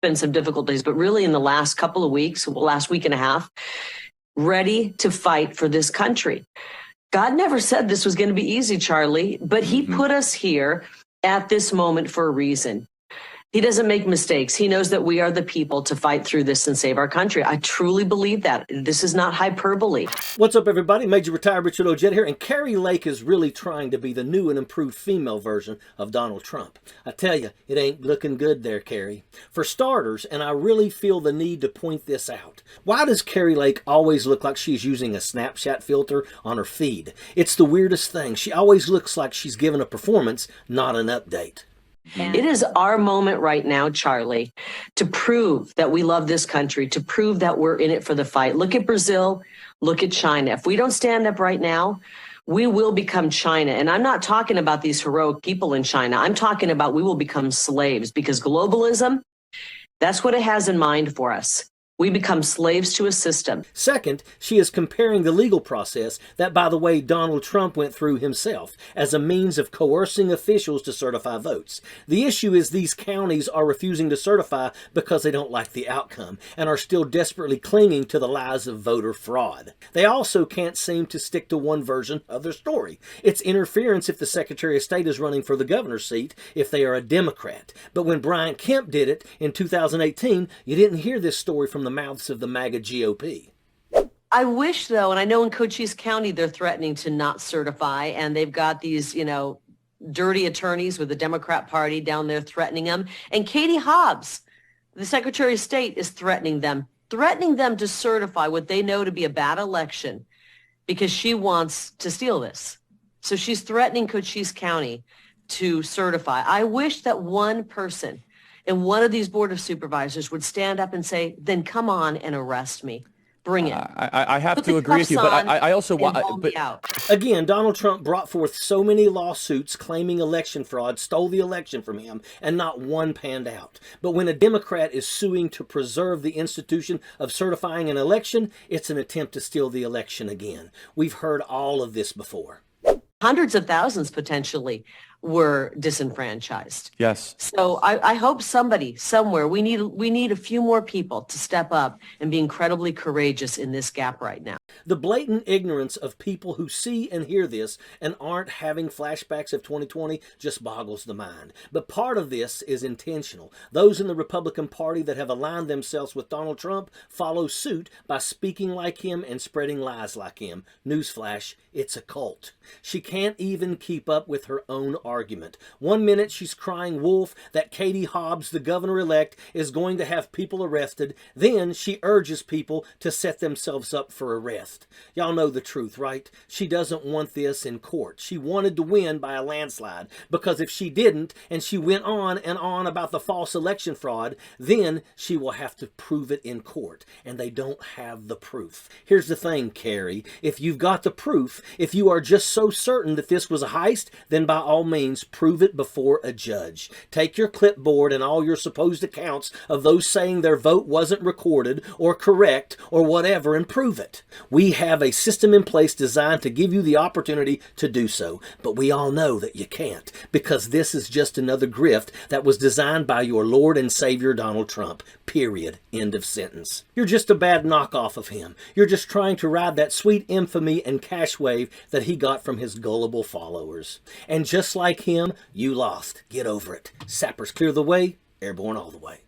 been some difficulties, but really in the last couple of weeks, last week and a half, ready to fight for this country. God never said this was going to be easy, Charlie, but he put us here at this moment for a reason. He doesn't make mistakes. He knows that we are the people to fight through this and save our country. I truly believe that. This is not hyperbole. What's up, everybody? Major Retired Richard Ojeda here, and Kari Lake is really trying to be the new and improved female version of Donald Trump. I tell you, it ain't looking good there, Kari. For starters, and I really feel the need to point this out, why does Kari Lake always look like she's using a Snapchat filter on her feed? It's the weirdest thing. She always looks like she's giving a performance, not an update. It is our moment right now, Charlie, to prove that we love this country, to prove that we're in it for the fight. Look at Brazil, look at China. If we don't stand up right now, we will become China. And I'm not talking about these heroic people in China. I'm talking about we will become slaves, because globalism, that's what it has in mind for us. We become slaves to a system. Second, she is comparing the legal process that, by the way, Donald Trump went through himself as a means of coercing officials to certify votes. The issue is these counties are refusing to certify because they don't like the outcome and are still desperately clinging to the lies of voter fraud. They also can't seem to stick to one version of their story. It's interference if the Secretary of State is running for the governor's seat if they are a Democrat. But when Brian Kemp did it in 2018, you didn't hear this story from the mouths of the MAGA GOP. I wish, though, and I know in Cochise County they're threatening to not certify, and they've got these, dirty attorneys with the Democrat Party down there threatening them. And Katie Hobbs, the Secretary of State, is threatening them to certify what they know to be a bad election because she wants to steal this. So she's threatening Cochise County to certify. I wish that one person and one of these board of supervisors would stand up and say, then come on and arrest me. Bring it. I have to agree with you, but I also want... Again, Donald Trump brought forth so many lawsuits claiming election fraud, stole the election from him, and not one panned out. But when a Democrat is suing to preserve the institution of certifying an election, it's an attempt to steal the election again. We've heard all of this before. Hundreds of thousands potentially were disenfranchised. Yes. So I hope somebody somewhere, we need a few more people to step up and be incredibly courageous in this gap right now. The blatant ignorance of people who see and hear this and aren't having flashbacks of 2020 just boggles the mind. But part of this is intentional. Those in the Republican Party that have aligned themselves with Donald Trump follow suit by speaking like him and spreading lies like him. Newsflash, it's a cult. She can't even keep up with her own argument. One minute she's crying wolf that Katie Hobbs, the governor-elect, is going to have people arrested. Then she urges people to set themselves up for arrest. Y'all know the truth, right? She doesn't want this in court. She wanted to win by a landslide, because if she didn't and she went on and on about the false election fraud, then she will have to prove it in court, and they don't have the proof. Here's the thing, Kari. If you've got the proof, if you are just so certain that this was a heist, then by all means prove it before a judge. Take your clipboard and all your supposed accounts of those saying their vote wasn't recorded or correct or whatever and prove it. We have a system in place designed to give you the opportunity to do so, but we all know that you can't, because this is just another grift that was designed by your Lord and Savior Donald Trump. Period. End of sentence. You're just a bad knockoff of him. You're just trying to ride that sweet infamy and cash wave that he got from his gullible followers. And just like him, you lost. Get over it. Sappers clear the way, airborne all the way.